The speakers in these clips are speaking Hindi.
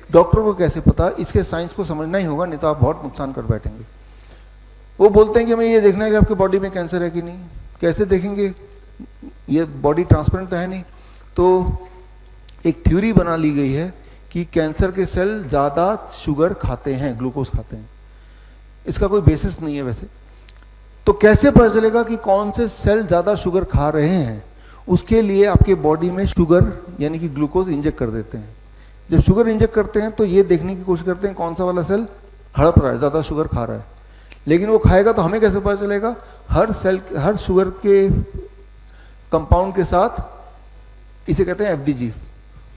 डॉक्टर को कैसे पता? इसके साइंस को समझना ही होगा, नहीं तो आप बहुत नुकसान कर बैठेंगे। वो बोलते हैं कि हमें ये देखना है कि आपकी बॉडी में कैंसर है कि नहीं। कैसे देखेंगे? ये बॉडी ट्रांसपेरेंट तो है नहीं। तो एक थ्योरी बना ली गई है कि कैंसर के सेल ज़्यादा शुगर खाते हैं, ग्लूकोज खाते हैं। इसका कोई बेसिस नहीं है वैसे। तो कैसे पता चलेगा कि कौन से सेल ज़्यादा शुगर खा रहे हैं? उसके लिए आपके बॉडी में शुगर यानी कि ग्लूकोज इंजेक्ट कर देते हैं। जब शुगर इंजेक्ट करते हैं तो ये देखने की कोशिश करते हैं कौन सा वाला सेल हड़प रहा है, ज़्यादा शुगर खा रहा है। लेकिन वो खाएगा तो हमें कैसे पता चलेगा? हर सेल, हर शुगर के कंपाउंड के साथ, इसे कहते हैं एफडीजी,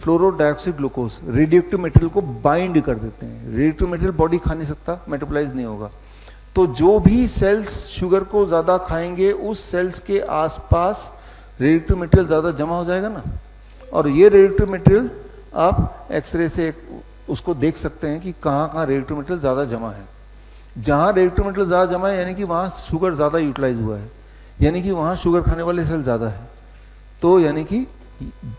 फ्लोरो डाइऑक्साइड ग्लूकोज, रेडियोएक्टिव मटेरियल को बाइंड कर देते हैं। रेडियोएक्टिव मटेरियल बॉडी खा नहीं सकता, मेटाबोलाइज नहीं होगा। तो जो भी सेल्स शुगर को ज़्यादा खाएंगे उस सेल्स के आसपास रेडियोएक्टिव मटेरियल ज़्यादा जमा हो जाएगा ना। और ये रेडियोएक्टिव मटेरियल आप एक्सरे से उसको देख सकते हैं कि कहाँ कहाँ रेडियोएक्टिव मटेरियल ज़्यादा जमा है। जहाँ रेडियोएक्टिव मटेरियल ज़्यादा जमा है यानी कि वहाँ शुगर ज़्यादा यूटिलाइज हुआ है, यानी कि वहाँ शुगर खाने वाले सेल ज़्यादा है। तो यानी कि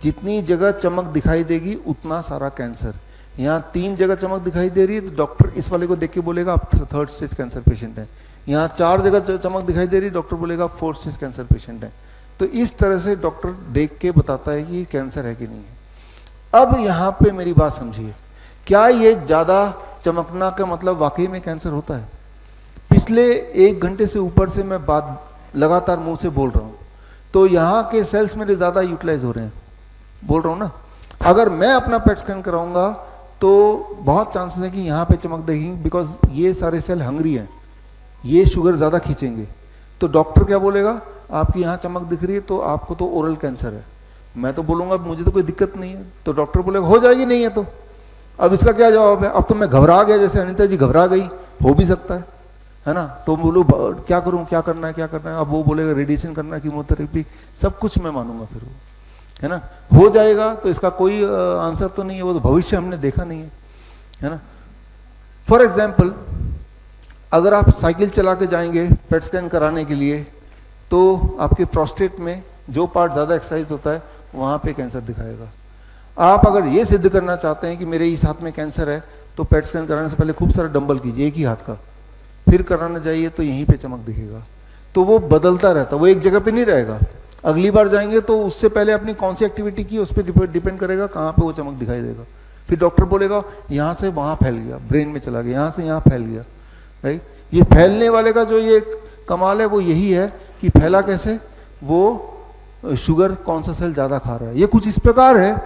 जितनी जगह चमक दिखाई देगी उतना सारा कैंसर। यहाँ 3 जगह चमक दिखाई दे रही है तो डॉक्टर इस वाले को देख के बोलेगा आप 3rd स्टेज कैंसर पेशेंट है। यहाँ 4 जगह चमक दिखाई दे रही है, डॉक्टर बोलेगा 4th स्टेज कैंसर पेशेंट है। तो इस तरह से डॉक्टर देख के बताता है कि कैंसर है कि नहीं है। अब यहाँ पे मेरी बात समझिए, क्या ये ज़्यादा चमकना का मतलब वाकई में कैंसर होता है? पिछले 1 घंटे से ऊपर से मैं बात लगातार मुंह से बोल रहा हूँ, तो यहाँ के सेल्स मेरे ज़्यादा यूटिलाइज हो रहे हैं, बोल रहा हूँ ना। अगर मैं अपना पेट स्कैन कराऊंगा तो बहुत चांसेस है कि यहाँ पे चमक देखेंगे, बिकॉज ये सारे सेल हंग्री हैं, ये शुगर ज़्यादा खींचेंगे। तो डॉक्टर क्या बोलेगा? आपकी यहाँ चमक दिख रही है तो आपको तो ओरल कैंसर है। मैं तो बोलूँगा मुझे तो कोई दिक्कत नहीं है, तो डॉक्टर बोलेगा हो जाएगी, नहीं है तो। अब इसका क्या जवाब है? अब तो मैं घबरा गया, जैसे अनिता जी घबरा गई, हो भी सकता है ना। तो बोलो क्या करूँ, क्या करना है, क्या करना है? अब वो बोलेगा रेडिएशन करना है, कीमोथेरेपी, सब कुछ मैं मानूंगा फिर वो, है ना। हो जाएगा तो इसका कोई आंसर तो नहीं है, वो तो भविष्य हमने देखा नहीं है ना। फॉर एग्जाम्पल, अगर आप साइकिल चला के जाएंगे पेट स्कैन कराने के लिए तो आपके प्रोस्टेट में जो पार्ट ज़्यादा एक्सरसाइज होता है वहाँ पे कैंसर दिखाएगा। आप अगर ये सिद्ध करना चाहते हैं कि मेरे इस हाथ में कैंसर है तो पेट स्कैन कराने से पहले खूब सारा डंबल कीजिए एक ही हाथ का, फिर कराने जाइए तो यहीं पे चमक दिखेगा। तो वो बदलता रहता, वो एक जगह पे नहीं रहेगा। अगली बार जाएंगे तो उससे पहले अपनी कौन सी एक्टिविटी की उस पर डिपेंड करेगा कहाँ पे वो चमक दिखाई देगा। फिर डॉक्टर बोलेगा यहाँ से वहाँ फैल गया, ब्रेन में चला गया, यहाँ से यहाँ फैल गया, राइट। ये फैलने वाले का जो ये कमाल है वो यही है कि फैला कैसे, वो शुगर कौन सा सेल ज़्यादा खा रहा है। ये कुछ इस प्रकार है,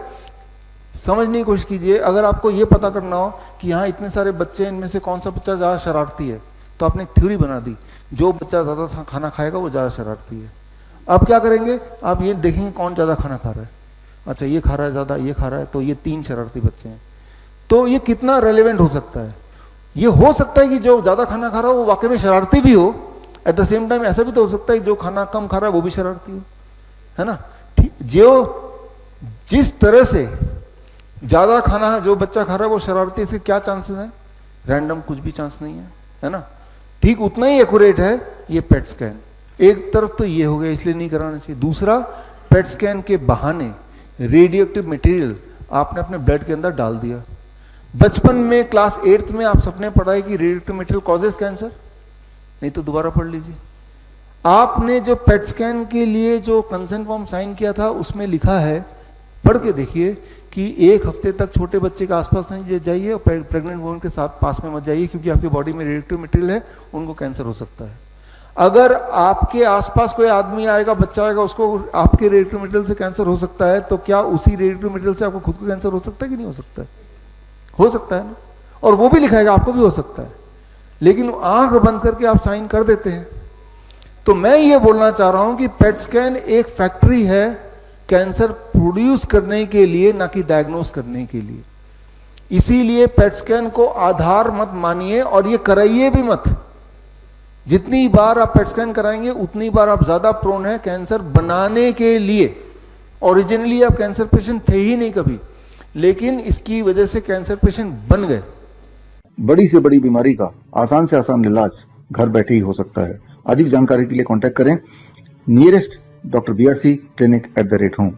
समझने की कोशिश कीजिए। अगर आपको ये पता करना हो कि यहाँ इतने सारे बच्चे हैं, इनमें से कौन सा बच्चा ज़्यादा शरारती है, तो आपने एक थ्योरी बना दी, जो बच्चा ज़्यादा खाना खाएगा वो ज़्यादा शरारती है। अब क्या करेंगे? आप ये देखेंगे कौन ज़्यादा खाना खा रहा है। अच्छा ये खा रहा है ज़्यादा, ये खा रहा है, तो ये 3 शरारती बच्चे हैं। तो ये कितना रेलेवेंट हो सकता है? ये हो सकता है कि जो ज़्यादा खाना खा रहा हो वो वाकई में शरारती भी हो, एट द सेम टाइम ऐसा भी तो हो सकता है जो खाना कम खा रहा है वो भी शरारती हो, है ना। जो जिस तरह से ज़्यादा खाना जो बच्चा खा रहा है वो शरारती, इसके क्या चांसेस हैं? रैंडम कुछ भी चांस नहीं है ना। ठीक उतना ही एक्यूरेट है ये पेट स्कैन। एक तरफ तो ये हो गया इसलिए नहीं कराना चाहिए। दूसरा, पेट स्कैन के बहाने रेडियोएक्टिव मटेरियल आपने अपने ब्लड के अंदर डाल दिया। बचपन में क्लास 8th में आप सबने पढ़ा है कि रेडियोएक्टिव मटेरियल कॉजेस कैंसर, नहीं तो दोबारा पढ़ लीजिए। आपने जो पेट स्कैन के लिए जो कंसेंट फॉर्म साइन किया था उसमें लिखा है, पढ़ के देखिए, कि 1 हफ्ते तक छोटे बच्चे के आसपास नहीं जाइए और प्रेग्नेंट वुमन के साथ पास में मत जाइए, क्योंकि आपकी बॉडी में रेडियोएक्टिव मटेरियल है, उनको कैंसर हो सकता है। अगर आपके आसपास कोई आदमी आएगा, बच्चा आएगा, उसको आपके रेडियोएक्टिव मटेरियल से कैंसर हो सकता है, तो क्या उसी रेडियोएक्टिव मटेरियल से आपको खुद को कैंसर हो सकता है कि नहीं हो सकता है? हो सकता है ना। और वो भी लिखाएगा आपको भी हो सकता है, लेकिन आंख बंद करके आप साइन कर देते हैं। तो मैं ये बोलना चाह रहा हूं कि पेट स्कैन एक फैक्ट्री है कैंसर प्रोड्यूस करने के लिए, ना कि डायग्नोस करने के लिए। इसीलिए पेट स्कैन को आधार मत मानिए और ये कराइए भी मत। जितनी बार आप पेट स्कैन कराएंगे उतनी बार आप ज्यादा प्रोन है कैंसर बनाने के लिए। ओरिजिनली आप कैंसर पेशेंट थे ही नहीं कभी, लेकिन इसकी वजह से कैंसर पेशेंट बन गए। बड़ी से बड़ी बीमारी का आसान से आसान इलाज घर बैठे ही हो सकता है। अधिक जानकारी के लिए कांटेक्ट करें nearest doctor BRC clinic @ home।